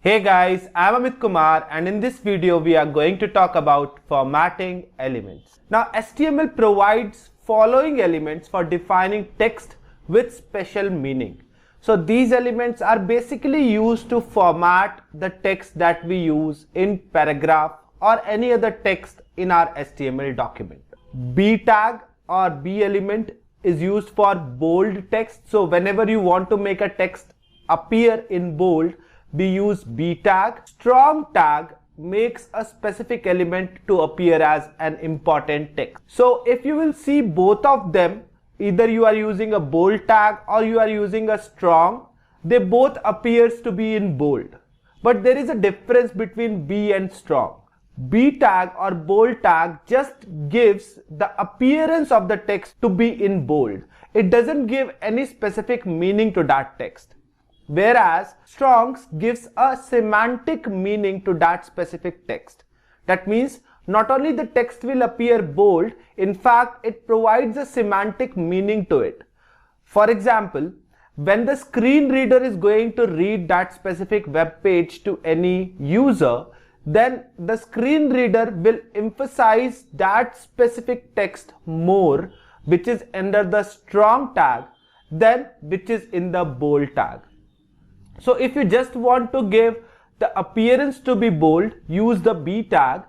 Hey guys, I'm Amit Kumar and in this video we are going to talk about formatting elements. Now HTML provides following elements for defining text with special meaning. So these elements are basically used to format the text that we use in paragraph or any other text in our HTML document. B tag or B element is used for bold text. So whenever you want to make a text appear in bold, we use B tag. Strong tag makes a specific element to appear as an important text. So if you will see both of them, either you are using a bold tag or you are using a strong, they both appears to be in bold. But there is a difference between B and strong. B tag or bold tag just gives the appearance of the text to be in bold. It doesn't give any specific meaning to that text. Whereas strongs gives a semantic meaning to that specific text. That means not only the text will appear bold, in fact it provides a semantic meaning to it. For example, when the screen reader is going to read that specific web page to any user, then the screen reader will emphasize that specific text more, which is under the strong tag, than which is in the bold tag. So if you just want to give the appearance to be bold, use the B tag,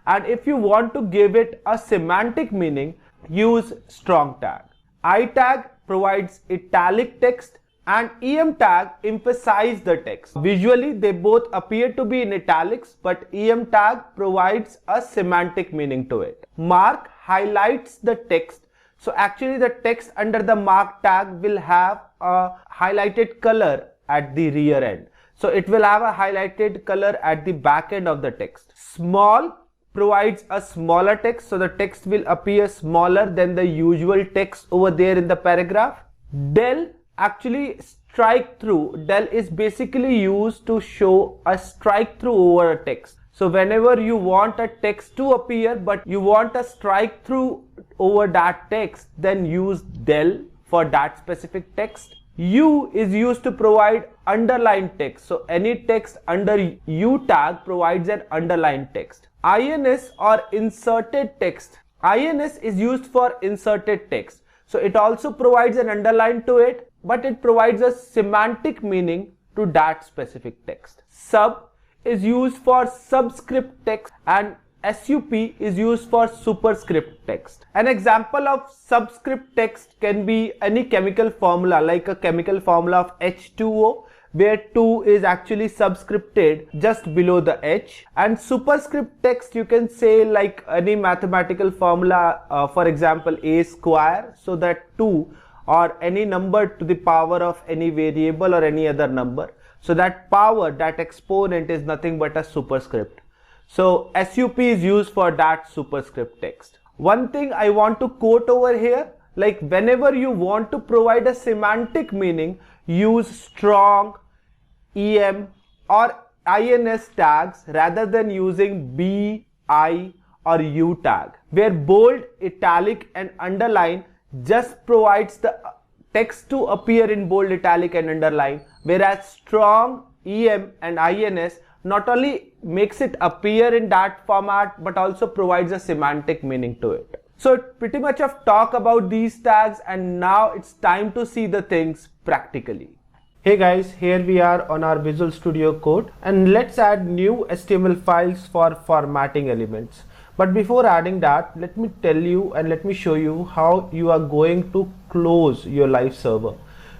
and if you want to give it a semantic meaning, use strong tag. I tag provides italic text and EM tag emphasize the text. Visually they both appear to be in italics, but EM tag provides a semantic meaning to it. Mark highlights the text. So actually the text under the mark tag will have a highlighted color at the rear end. So it will have a highlighted color at the back end of the text. Small provides a smaller text, so the text will appear smaller than the usual text over there in the paragraph. Del actually strike through. Del is basically used to show a strike through over a text. So whenever you want a text to appear but you want a strike through over that text, then use del for that specific text. U is used to provide underlined text. So any text under U tag provides an underlined text. INS or inserted text. INS is used for inserted text. So it also provides an underline to it, but it provides a semantic meaning to that specific text. Sub is used for subscript text and SUP is used for superscript text. An example of subscript text can be any chemical formula, like a chemical formula of H2O, where 2 is actually subscripted just below the H. And superscript text you can say like any mathematical formula, for example a square, so that 2 or any number to the power of any variable or any other number. So that power, that exponent is nothing but a superscript. So SUP is used for that superscript text. One thing I want to quote over here, like whenever you want to provide a semantic meaning, use strong, EM or INS tags rather than using B, I or U tag, where bold, italic and underline just provides the text to appear in bold, italic and underline, whereas strong, EM and INS not only makes it appear in that format but also provides a semantic meaning to it. So pretty much I've talked about these tags, and now it's time to see the things practically. Hey guys, here we are on our Visual Studio Code, and let's add new HTML files for formatting elements. But before adding that, let me tell you and let me show you how you are going to close your LiveServer.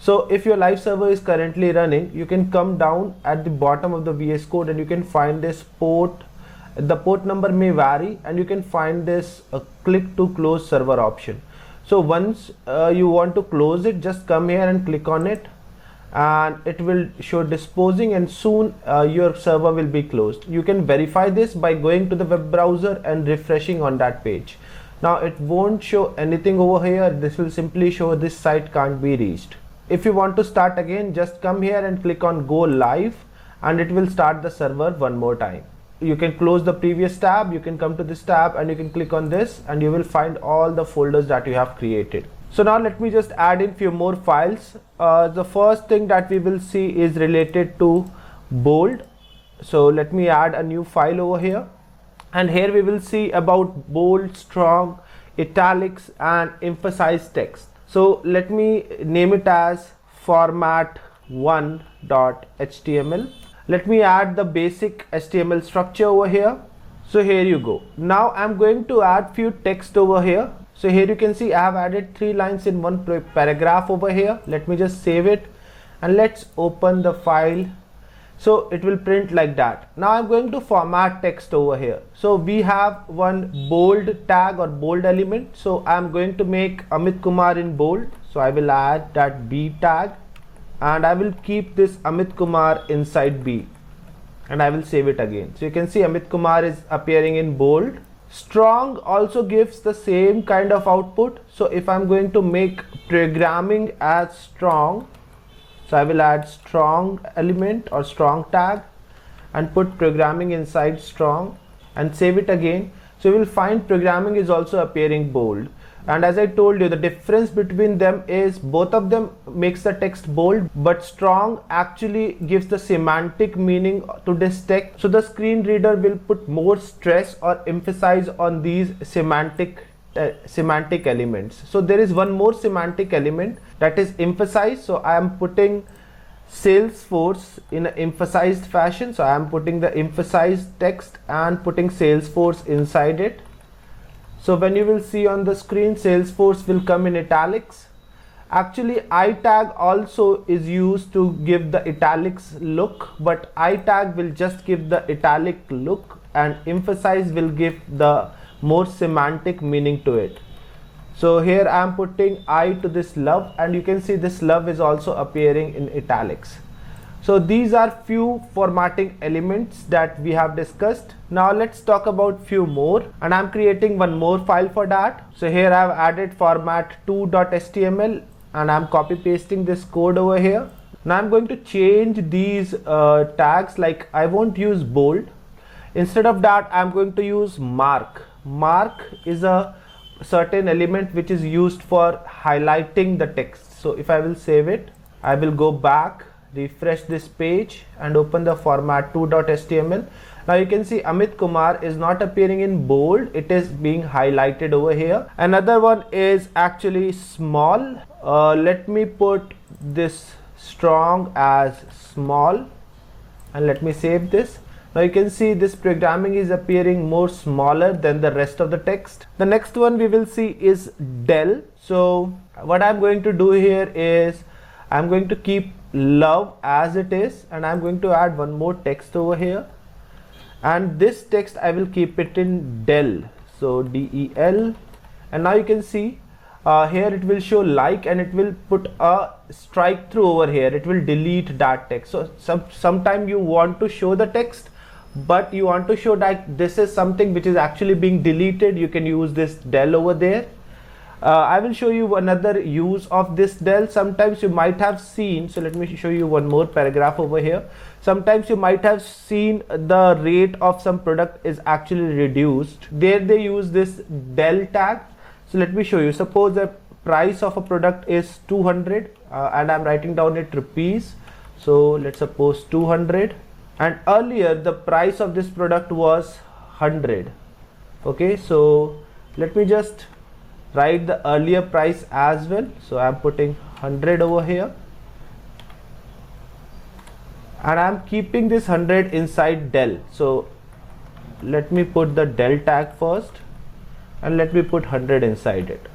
So if your LiveServer is currently running, you can come down at the bottom of the VS Code and you can find this port. The port number may vary, and you can find this click to close server option. So once you want to close it, just come here and click on it, and it will show disposing, and soon your server will be closed. You can verify this by going to the web browser and refreshing on that page. Now it won't show anything over here. This will simply show this site can't be reached. If you want to start again, just come here and click on go live, and it will start the server one more time. You can close the previous tab, you can come to this tab and you can click on this, and you will find all the folders that you have created. So now let me just add in few more files. The first thing that we will see is related to bold. So let me add a new file over here, and here we will see about bold, strong, italics and emphasized text. So let me name it as format1.html. Let me add the basic HTML structure over here. So here you go. Now I'm going to add few text over here. So here you can see I have added 3 lines in one paragraph over here. Let me just save it and let's open the file. So it will print like that. Now I'm going to format text over here. So we have one bold tag or bold element. So I'm going to make Amit Kumar in bold. So I will add that B tag and I will keep this Amit Kumar inside B and I will save it again. So you can see Amit Kumar is appearing in bold. Strong also gives the same kind of output. So if I'm going to make programming as strong, so I will add strong element or strong tag and put programming inside strong and save it again. So you will find programming is also appearing bold. And as I told you, the difference between them is both of them makes the text bold, but strong actually gives the semantic meaning to this text. So the screen reader will put more stress or emphasize on these semantic elements. So there is one more semantic element, that is emphasize. So I am putting Salesforce in an emphasized fashion. So I am putting the emphasized text and putting Salesforce inside it. So when you will see on the screen, Salesforce will come in italics. Actually I tag also is used to give the italics look, but I tag will just give the italic look and emphasize will give the more semantic meaning to it. So here I am putting I to this love, and you can see this love is also appearing in italics. So these are few formatting elements that we have discussed. Now let's talk about few more, and I'm creating one more file for that. So here I've added format2.html and I'm copy pasting this code over here. Now I'm going to change these tags, like I won't use bold. Instead of that I'm going to use mark. Mark is a certain element which is used for highlighting the text. So if I will save it, I will go back, refresh this page and open the format2.html. Now you can see Amit Kumar is not appearing in bold, it is being highlighted over here. Another one is actually small. Let me put this strong as small and let me save this. Now you can see this programming is appearing more smaller than the rest of the text. The next one we will see is del. So what I'm going to do here is I'm going to keep love as it is and I'm going to add one more text over here, and this text I will keep it in del, so del. And now you can see here it will show like, and it will put a strike through over here, it will delete that text. So sometime you want to show the text but you want to show that this is something which is actually being deleted, you can use this del over there. I will show you another use of this del. Sometimes you might have seen, so let me show you one more paragraph over here. Sometimes you might have seen the rate of some product is actually reduced. There they use this del tag. So let me show you. Suppose the price of a product is 200 and I'm writing down it rupees. So let's suppose 200, and earlier the price of this product was 100. Okay, so let me just write the earlier price as well. So I'm putting 100 over here and I'm keeping this 100 inside del. So let me put the del tag first and let me put 100 inside it.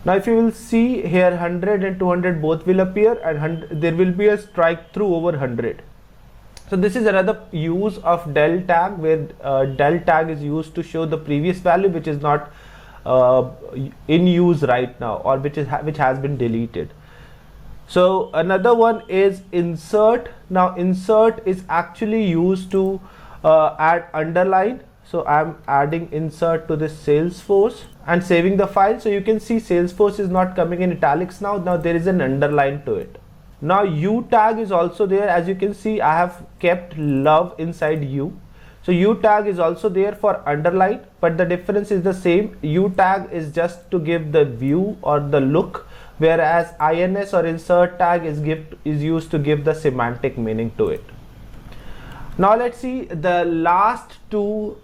Now if you will see here, 100 and 200 both will appear, and there will be a strike through over 100. So this is another use of del tag, where del tag is used to show the previous value which is not in use right now, or which has been deleted. So another one is insert. Now insert is actually used to add underline. So I'm adding insert to this Salesforce and saving the file. So you can see Salesforce is not coming in italics now. Now there is an underline to it. Now U tag is also there. As you can see, I have kept love inside U. So U tag is also there for underline, but the difference is the same. U tag is just to give the view or the look, whereas INS or insert tag is used to give the semantic meaning to it. Now let's see the last two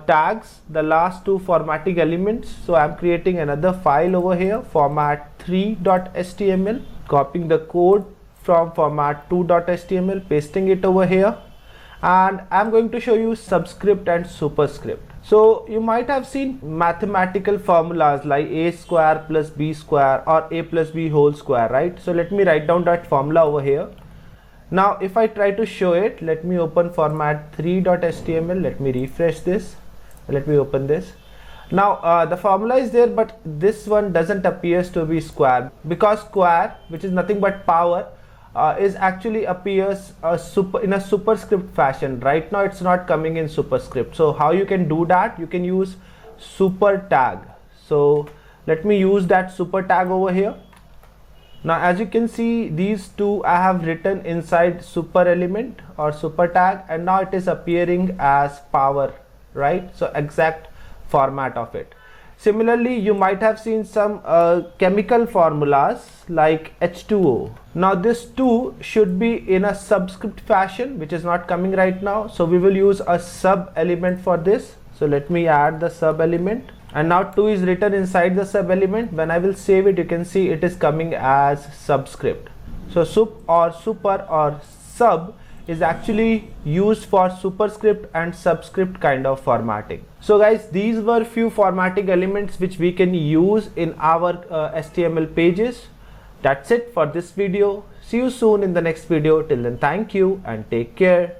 tags, the last two formatting elements. So I'm creating another file over here, format3.html, copying the code from format2.html, pasting it over here, and I'm going to show you subscript and superscript. So you might have seen mathematical formulas like a square plus b square or a plus b whole square, right? So let me write down that formula over here. Now if I try to show it, let me open format3.html, let me refresh this, let me open this. Now the formula is there, but this one doesn't appears to be square, because square, which is nothing but power, is actually appears in a superscript fashion. Right now it's not coming in superscript. So how you can do that? You can use super tag. So let me use that super tag over here. Now as you can see, these two I have written inside super element or super tag, and now it is appearing as power, right? So exact format of it. Similarly, you might have seen some chemical formulas like H2O. Now this 2 should be in a subscript fashion, which is not coming right now. So we will use a sub element for this. So let me add the sub element, and now 2 is written inside the sub element. When I will save it, you can see it is coming as subscript. So sup or super or sub is actually used for superscript and subscript kind of formatting. So guys, these were few formatting elements which we can use in our HTML pages. That's it for this video. See you soon in the next video. Till then, thank you and take care.